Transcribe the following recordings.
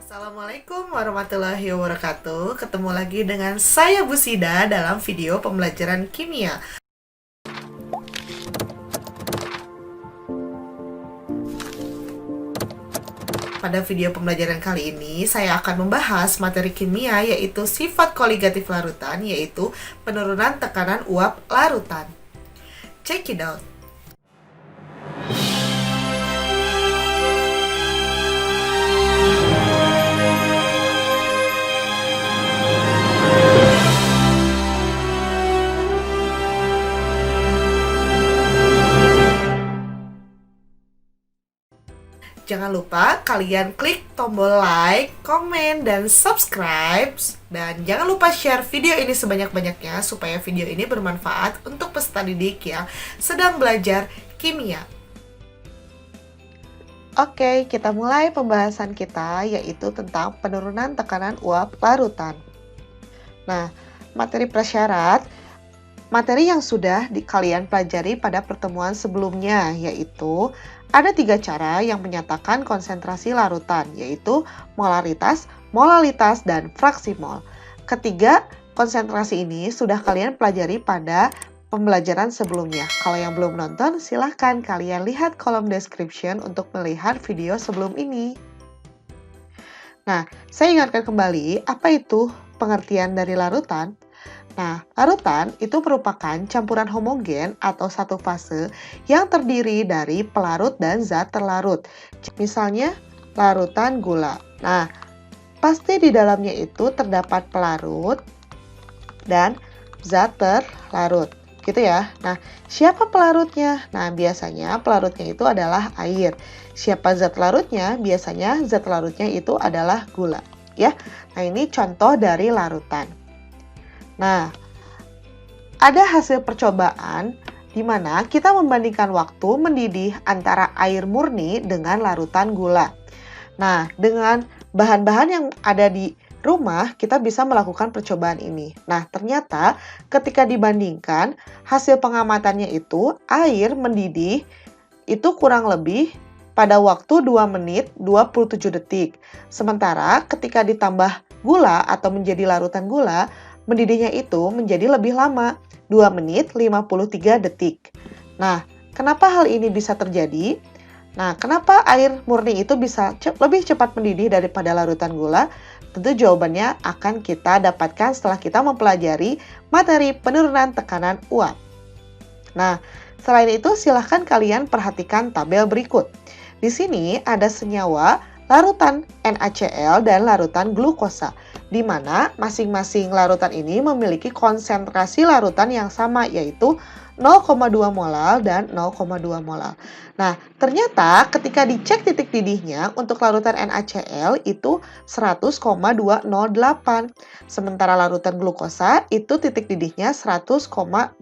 Assalamualaikum warahmatullahi wabarakatuh. Ketemu lagi dengan saya Bu Sida dalam video pembelajaran kimia. Pada video pembelajaran kali ini, saya akan membahas materi kimia yaitu sifat koligatif larutan, yaitu penurunan tekanan uap larutan. Check it out. Jangan lupa kalian klik tombol like, komen, dan subscribe. Dan jangan lupa share video ini sebanyak-banyaknya supaya video ini bermanfaat untuk peserta didik yang sedang belajar kimia. Oke, kita mulai pembahasan kita yaitu tentang penurunan tekanan uap larutan. Nah, materi prasyarat, materi yang sudah kalian pelajari pada pertemuan sebelumnya yaitu ada 3 cara yang menyatakan konsentrasi larutan, yaitu molaritas, molalitas, dan fraksi mol. Ketiga konsentrasi ini sudah kalian pelajari pada pembelajaran sebelumnya. Kalau yang belum nonton, silahkan kalian lihat kolom description untuk melihat video sebelum ini. Nah, saya ingatkan kembali, apa itu pengertian dari larutan? Nah, larutan itu merupakan campuran homogen atau satu fase yang terdiri dari pelarut dan zat terlarut. Misalnya, larutan gula. Nah, pasti di dalamnya itu terdapat pelarut dan zat terlarut. Gitu ya. Nah, siapa pelarutnya? Nah, biasanya pelarutnya itu adalah air. Siapa zat larutnya? Biasanya zat larutnya itu adalah gula. Ya. Nah, ini contoh dari larutan. Nah, ada hasil percobaan di mana kita membandingkan waktu mendidih antara air murni dengan larutan gula. Nah, dengan bahan-bahan yang ada di rumah, kita bisa melakukan percobaan ini. Nah, ternyata ketika dibandingkan, hasil pengamatannya itu air mendidih itu kurang lebih pada waktu 2 menit 27 detik. Sementara ketika ditambah gula atau menjadi larutan gula, mendidihnya itu menjadi lebih lama, 2 menit 53 detik. Nah, kenapa hal ini bisa terjadi? Nah, kenapa air murni itu bisa lebih cepat mendidih daripada larutan gula? Tentu jawabannya akan kita dapatkan setelah kita mempelajari materi penurunan tekanan uap. Nah, selain itu silahkan kalian perhatikan tabel berikut. Di sini ada senyawa larutan NaCl dan larutan glukosa, di mana masing-masing larutan ini memiliki konsentrasi larutan yang sama, yaitu 0,2 molal dan 0,2 molal. Nah, ternyata ketika dicek titik didihnya untuk larutan NaCl itu 100,208. Sementara larutan glukosa itu titik didihnya 100,104.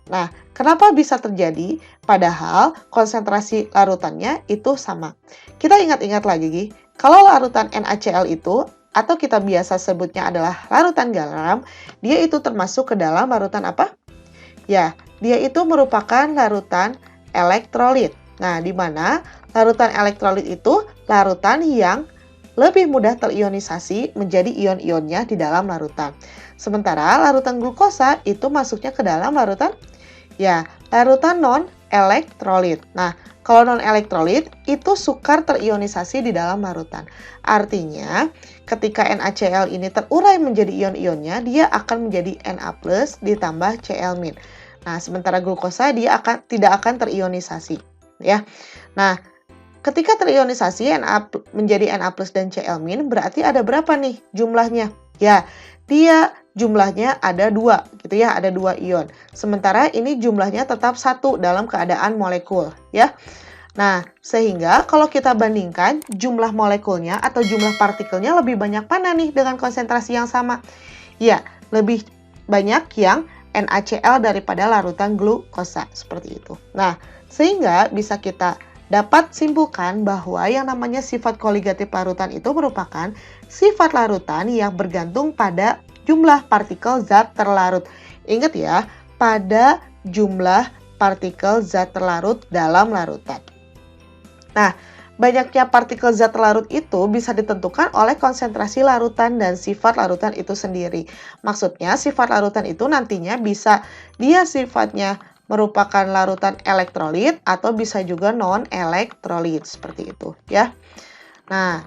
Nah, kenapa bisa terjadi padahal konsentrasi larutannya itu sama? Kita ingat-ingat lagi, kalau larutan NaCl itu, atau kita biasa sebutnya adalah larutan garam, dia itu termasuk ke dalam larutan apa? Ya, dia itu merupakan larutan elektrolit. Nah, di mana larutan elektrolit itu larutan yang lebih mudah terionisasi menjadi ion-ionnya di dalam larutan. Sementara larutan glukosa itu masuknya ke dalam larutan larutan non-elektrolit. Nah, kalau non-elektrolit itu sukar terionisasi di dalam larutan. Artinya, ketika NaCl ini terurai menjadi ion-ionnya, dia akan menjadi Na+ ditambah Cl-. Nah, sementara glukosa dia tidak akan terionisasi, ya. Nah, ketika terionisasi menjadi Na+ dan Cl- berarti ada berapa nih jumlahnya? Ya, dia jumlahnya ada 2, gitu ya, ada 2 ion. Sementara ini jumlahnya tetap 1 dalam keadaan molekul, ya. Nah, sehingga kalau kita bandingkan jumlah molekulnya atau jumlah partikelnya lebih banyak mana nih dengan konsentrasi yang sama? Ya, lebih banyak yang NaCl daripada larutan glukosa, seperti itu. Nah, sehingga bisa kita dapat simpulkan bahwa yang namanya sifat koligatif larutan itu merupakan sifat larutan yang bergantung pada jumlah partikel zat terlarut. Ingat ya, pada jumlah partikel zat terlarut dalam larutan. Nah, Banyaknya partikel zat larut itu bisa ditentukan oleh konsentrasi larutan dan sifat larutan itu sendiri. Maksudnya, sifat larutan itu nantinya bisa dia sifatnya merupakan larutan elektrolit atau bisa juga non-elektrolit, seperti itu ya. Nah,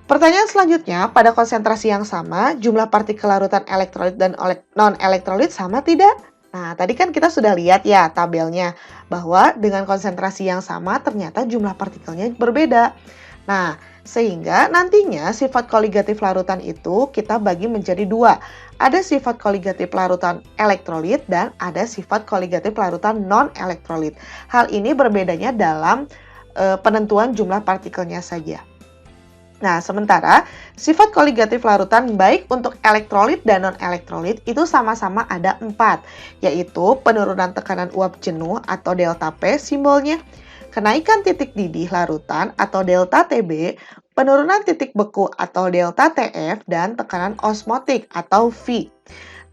pertanyaan selanjutnya, pada konsentrasi yang sama, jumlah partikel larutan elektrolit dan non-elektrolit sama tidak? Nah, tadi kan kita sudah lihat ya tabelnya, bahwa dengan konsentrasi yang sama ternyata jumlah partikelnya berbeda. Nah, sehingga nantinya sifat koligatif larutan itu kita bagi menjadi dua. Ada sifat koligatif larutan elektrolit dan ada sifat koligatif larutan non-elektrolit. Hal ini berbedanya dalam penentuan jumlah partikelnya saja. Nah, sementara sifat koligatif larutan baik untuk elektrolit dan non-elektrolit itu sama-sama ada 4, yaitu penurunan tekanan uap jenuh atau delta P simbolnya, kenaikan titik didih larutan atau delta TB, penurunan titik beku atau delta TF, dan tekanan osmotik atau V.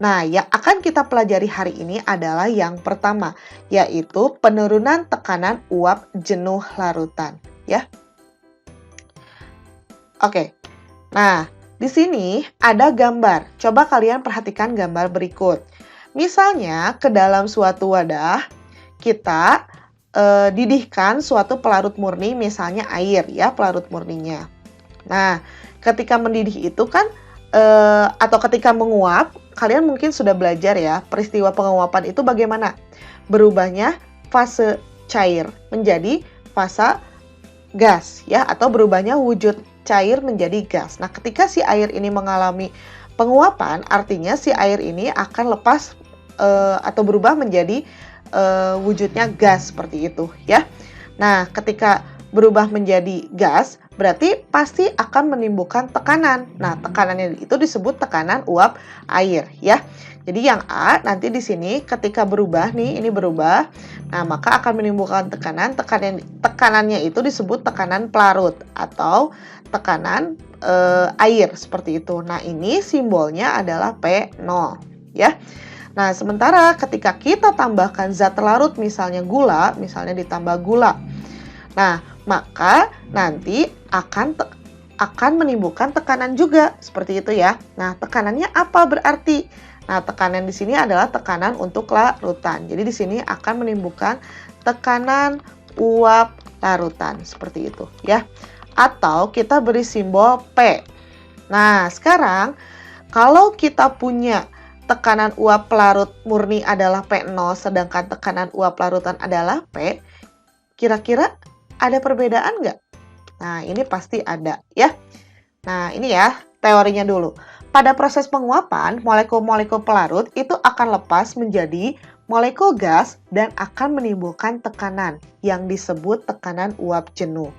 Nah, yang akan kita pelajari hari ini adalah yang pertama, yaitu penurunan tekanan uap jenuh larutan, ya. Oke, nah di sini ada gambar. Coba kalian perhatikan gambar berikut. Misalnya ke dalam suatu wadah kita didihkan suatu pelarut murni, misalnya air ya, pelarut murninya. Nah, ketika mendidih itu kan atau ketika menguap, kalian mungkin sudah belajar ya, peristiwa penguapan itu bagaimana? Berubahnya fase cair menjadi fase gas ya, atau berubahnya wujud cair menjadi gas. Nah, ketika si air ini mengalami penguapan, artinya si air ini akan lepas atau berubah menjadi wujudnya gas seperti itu ya. Nah, ketika berubah menjadi gas, berarti pasti akan menimbulkan tekanan. Nah, tekanannya itu disebut tekanan uap air ya. Jadi yang A nanti di sini ketika berubah nih, ini berubah, nah maka akan menimbulkan tekanan. Tekanannya itu disebut tekanan pelarut atau tekanan air seperti itu. Nah, ini simbolnya adalah P0 ya. Nah, sementara ketika kita tambahkan zat larut misalnya gula, misalnya ditambah gula. Nah, maka nanti akan menimbulkan tekanan juga seperti itu ya. Nah, tekanannya apa berarti? Nah, tekanan di sini adalah tekanan untuk larutan. Jadi di sini akan menimbulkan tekanan uap larutan seperti itu ya. Atau kita beri simbol P. Nah, sekarang kalau kita punya tekanan uap pelarut murni adalah P0 sedangkan tekanan uap larutan adalah P, kira-kira ada perbedaan nggak? Nah, ini pasti ada ya. Nah, ini ya teorinya dulu. Pada proses penguapan, molekul-molekul pelarut itu akan lepas menjadi molekul gas dan akan menimbulkan tekanan yang disebut tekanan uap jenuh.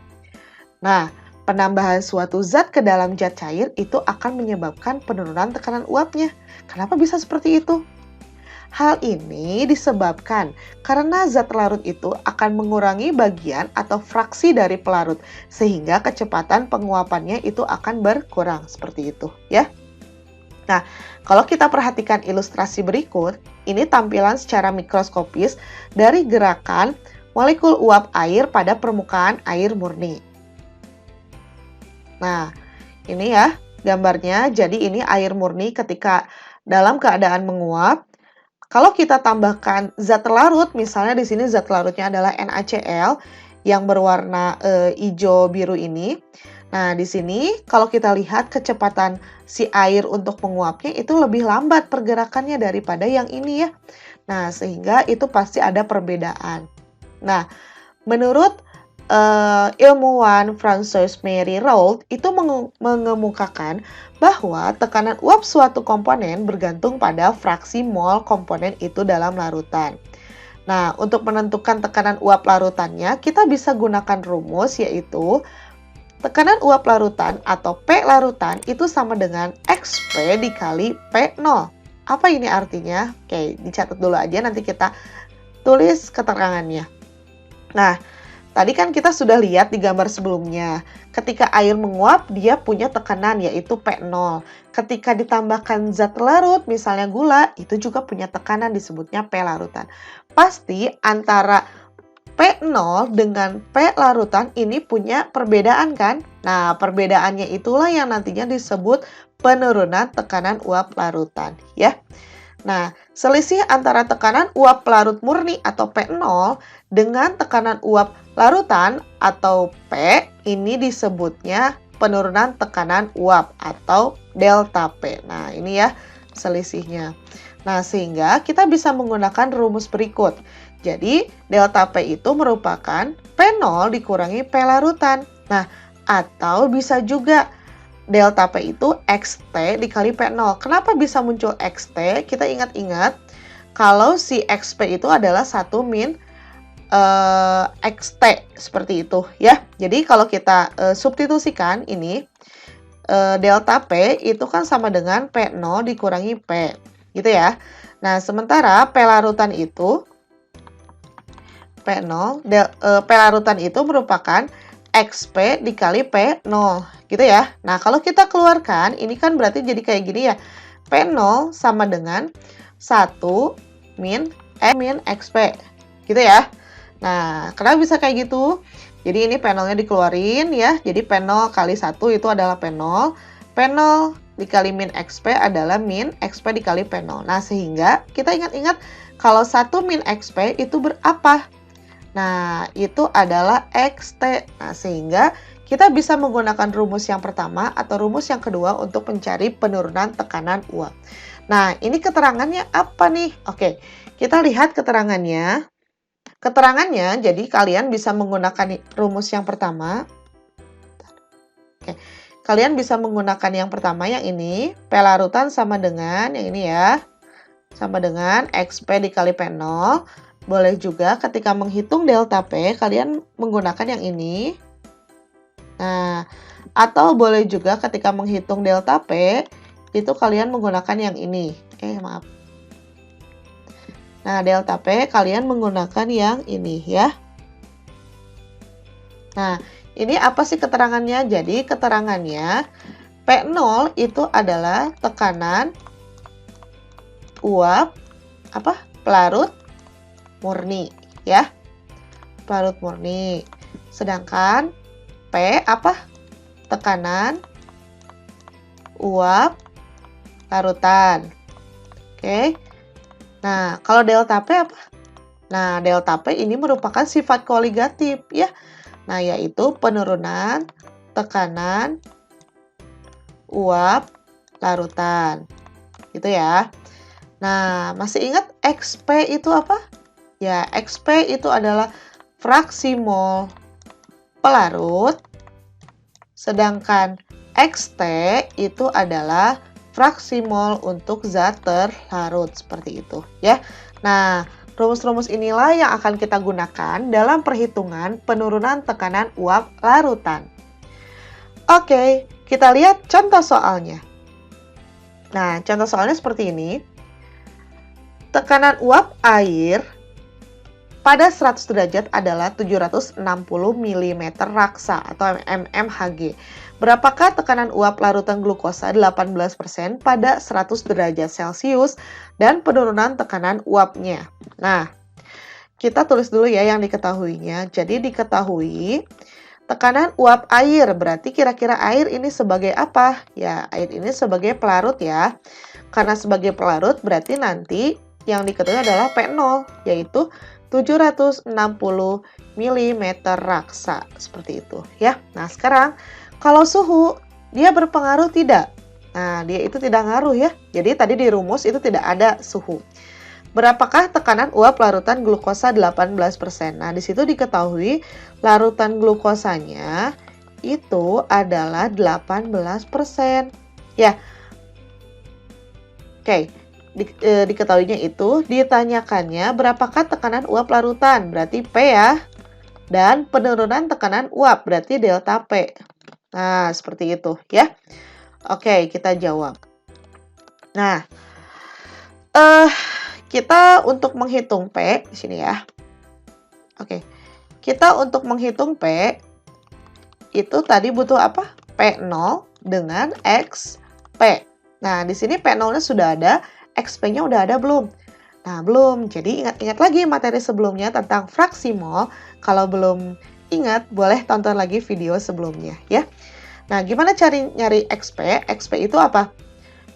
Nah, penambahan suatu zat ke dalam zat cair itu akan menyebabkan penurunan tekanan uapnya. Kenapa bisa seperti itu? Hal ini disebabkan karena zat larut itu akan mengurangi bagian atau fraksi dari pelarut, sehingga kecepatan penguapannya itu akan berkurang seperti itu ya. Nah, kalau kita perhatikan ilustrasi berikut, ini tampilan secara mikroskopis dari gerakan molekul uap air pada permukaan air murni. Nah, ini ya gambarnya. Jadi ini air murni ketika dalam keadaan menguap. Kalau kita tambahkan zat larut, misalnya di sini zat larutnya adalah NaCl yang berwarna hijau biru ini. Nah, di sini kalau kita lihat kecepatan si air untuk menguapnya itu lebih lambat pergerakannya daripada yang ini ya. Nah, sehingga itu pasti ada perbedaan. Nah, menurut ilmuwan Francois Marie Raoult itu mengemukakan bahwa tekanan uap suatu komponen bergantung pada fraksi mol komponen itu dalam larutan. Nah, untuk menentukan tekanan uap larutannya, kita bisa gunakan rumus yaitu tekanan uap larutan atau P larutan itu sama dengan XP dikali P0. Apa ini artinya? Oke, dicatat dulu aja, nanti kita tulis keterangannya. Nah, tadi kan kita sudah lihat di gambar sebelumnya, ketika air menguap dia punya tekanan yaitu P0. Ketika ditambahkan zat larut, misalnya gula, itu juga punya tekanan disebutnya P larutan. Pasti antara P P0 dengan P larutan ini punya perbedaan kan? Nah, perbedaannya itulah yang nantinya disebut penurunan tekanan uap larutan ya. Nah, selisih antara tekanan uap larut murni atau P0 dengan tekanan uap larutan atau P ini disebutnya penurunan tekanan uap atau delta P. Nah, ini ya selisihnya. Nah, sehingga kita bisa menggunakan rumus berikut. Jadi, delta P itu merupakan P0 dikurangi P larutan. Nah, atau bisa juga delta P itu XT dikali P0. Kenapa bisa muncul XT? Kita ingat-ingat kalau si XP itu adalah 1 min XT seperti itu ya. Jadi kalau kita substitusikan ini delta P itu kan sama dengan P0 dikurangi P gitu ya. Nah, sementara P larutan itu P larutan itu merupakan XP dikali P0 gitu ya. Nah, kalau kita keluarkan ini kan berarti jadi kayak gini ya. P0 sama dengan 1 min XP gitu ya. Nah, kenapa bisa kayak gitu? Jadi ini P0-nya dikeluarin ya. Jadi P0 kali 1 itu adalah P0. P0 dikali min XP adalah min XP dikali P0. Nah, sehingga kita ingat-ingat kalau 1 min XP itu berapa? Nah, itu adalah XT. Nah, sehingga kita bisa menggunakan rumus yang pertama atau rumus yang kedua untuk mencari penurunan tekanan uap. Nah, ini keterangannya apa nih? Oke, kita lihat keterangannya. Keterangannya, jadi kalian bisa menggunakan rumus yang pertama. Oke, kalian bisa menggunakan yang pertama yang ini. P larutan sama dengan yang ini ya. Sama dengan XP dikali P0. Boleh juga ketika menghitung delta P, kalian menggunakan yang ini. Nah, atau boleh juga ketika menghitung delta P, itu kalian menggunakan yang ini. Maaf. Nah, delta P kalian menggunakan yang ini ya. Nah, ini apa sih keterangannya? Jadi, keterangannya P0 itu adalah tekanan uap pelarut murni ya, pelarut murni. Sedangkan P tekanan uap larutan. Oke. Nah, kalau delta P apa? Nah, delta P ini merupakan sifat koligatif ya. Nah, yaitu penurunan tekanan uap larutan. Gitu ya. Nah, masih ingat XP itu apa? Ya, XP itu adalah fraksi mol pelarut, sedangkan XT itu adalah fraksi mol untuk zat terlarut, seperti itu ya. Nah, rumus-rumus inilah yang akan kita gunakan dalam perhitungan penurunan tekanan uap larutan. Oke, kita lihat contoh soalnya. Nah, contoh soalnya seperti ini. Tekanan uap air pada 100 derajat adalah 760 mm raksa atau mmHg. Berapakah tekanan uap larutan glukosa 18% pada 100 derajat Celcius dan penurunan tekanan uapnya? Nah, kita tulis dulu ya yang diketahuinya. Jadi diketahui tekanan uap air, berarti kira-kira air ini sebagai apa? Ya, air ini sebagai pelarut ya. Karena sebagai pelarut berarti nanti yang diketahui adalah P0, yaitu 760 mm raksa, seperti itu ya. Nah, sekarang kalau suhu dia berpengaruh tidak? Nah, dia itu tidak ngaruh ya. Jadi tadi di rumus itu tidak ada suhu. Berapakah tekanan uap larutan glukosa 18%? Nah, di situ diketahui larutan glukosanya itu adalah 18%. Ya. Oke. Diketahuinya itu ditanyakannya berapakah tekanan uap larutan, berarti P ya, dan penurunan tekanan uap berarti delta P. Nah, seperti itu ya. Oke, kita jawab. Nah, kita untuk menghitung P di sini ya. Oke, kita untuk menghitung P itu tadi butuh apa? P0 dengan XP. Nah, di sini P0-nya sudah ada, XP-nya udah ada belum? Nah, belum. Jadi ingat-ingat lagi materi sebelumnya tentang fraksi mol. Kalau belum ingat, boleh tonton lagi video sebelumnya ya. Nah, gimana cari nyari XP? XP itu apa?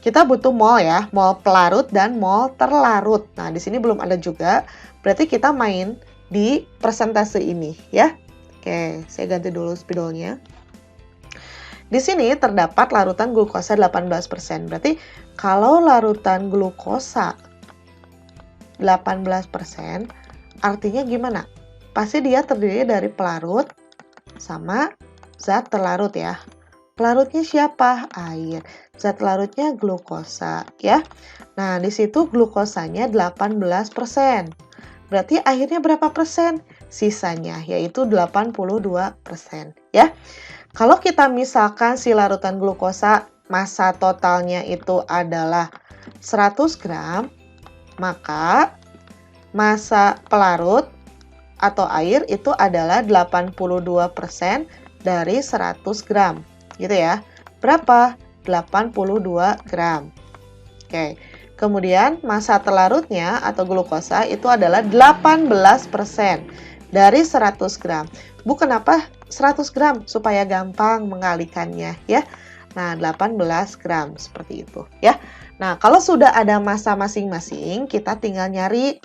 Kita butuh mol ya, mol pelarut dan mol terlarut. Nah, di sini belum ada juga. Berarti kita main di persentase ini ya. Oke, saya ganti dulu spidolnya. Di sini terdapat larutan glukosa 18%. Berarti kalau larutan glukosa 18%, artinya gimana? Pasti dia terdiri dari pelarut sama zat terlarut ya. Pelarutnya siapa? Air. Zat larutnya glukosa ya. Nah, di situ glukosanya 18%. Berarti airnya berapa persen? Sisanya yaitu 82% ya. Kalau kita misalkan si larutan glukosa massa totalnya itu adalah 100 gram, maka massa pelarut atau air itu adalah 82% dari 100 gram. Gitu ya. Berapa? 82 gram. Oke. Kemudian massa terlarutnya atau glukosa itu adalah 18% dari 100 gram. Bu, kenapa 100 gram? Supaya gampang mengalikannya ya. Nah, 18 gram seperti itu ya. Nah, kalau sudah ada massa masing-masing, kita tinggal nyari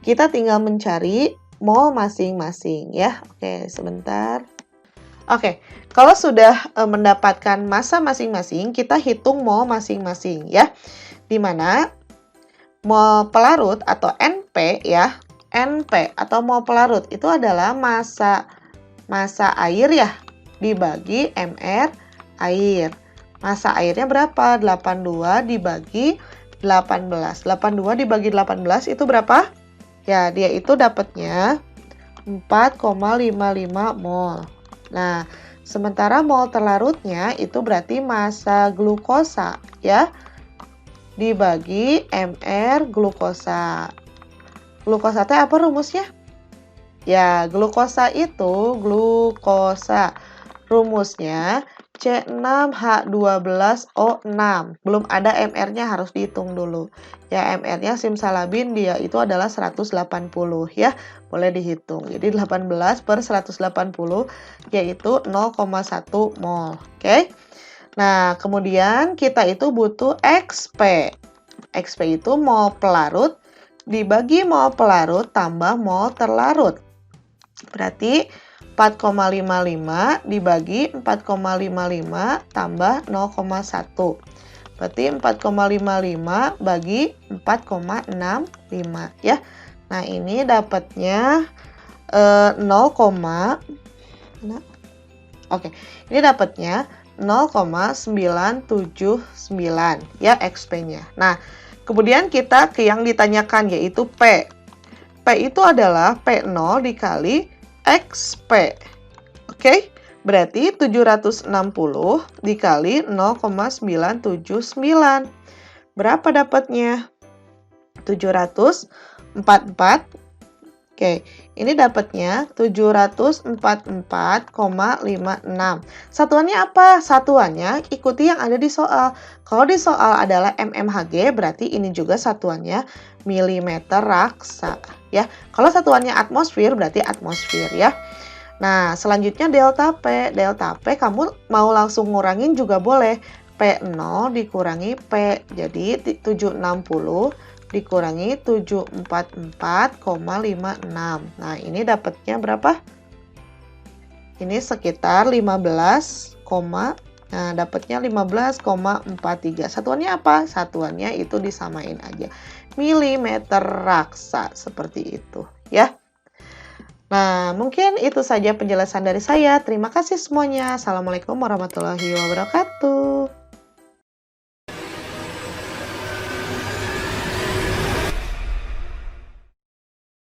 kita tinggal mencari mol masing-masing ya. Oke, sebentar. Oke, kalau sudah mendapatkan massa masing-masing, kita hitung mol masing-masing ya. Di mana mol pelarut atau NP ya, NP atau mol pelarut itu adalah massa air ya dibagi mR air. Massa airnya berapa? 82 dibagi 18. 82 dibagi 18 itu berapa? Ya, dia itu dapatnya 4,55 mol. Nah, sementara mol terlarutnya itu berarti massa glukosa ya dibagi mR glukosa. Glukosa teh apa rumusnya? Ya, glukosa itu rumusnya C6H12O6. Belum ada MR-nya, harus dihitung dulu. Ya, MR-nya simsalabin dia itu adalah 180 ya. Boleh dihitung. Jadi 18 per 180 yaitu 0,1 mol. Oke. Nah, kemudian kita itu butuh XP. XP itu mol pelarut dibagi mol pelarut tambah mol terlarut. Berarti 4,55 dibagi 4,55 tambah 0,1. Berarti 4,55 bagi 4,65 ya. Nah, ini dapatnya 0, Oke, ini dapatnya 0,979 ya XP-nya. Nah, kemudian kita ke yang ditanyakan yaitu P. P itu adalah P0 dikali XP. Oke, berarti 760 dikali 0,979. Berapa dapatnya? 744. Oke, ini dapatnya 744,56. Satuannya apa? Satuannya ikuti yang ada di soal. Kalau di soal adalah mmHg, berarti ini juga satuannya milimeter raksa. Ya, kalau satuannya atmosfer, berarti atmosfer ya. Nah, selanjutnya delta P. Delta P kamu mau langsung ngurangin juga boleh. P0 dikurangi P. Jadi 760 dikurangi 744,56. Nah, ini dapatnya berapa? Ini sekitar 15, nah dapatnya 15,43. Satuannya apa? Satuannya itu disamain aja. Milimeter raksa seperti itu, ya. Nah, mungkin itu saja penjelasan dari saya. Terima kasih semuanya. Assalamualaikum warahmatullahi wabarakatuh.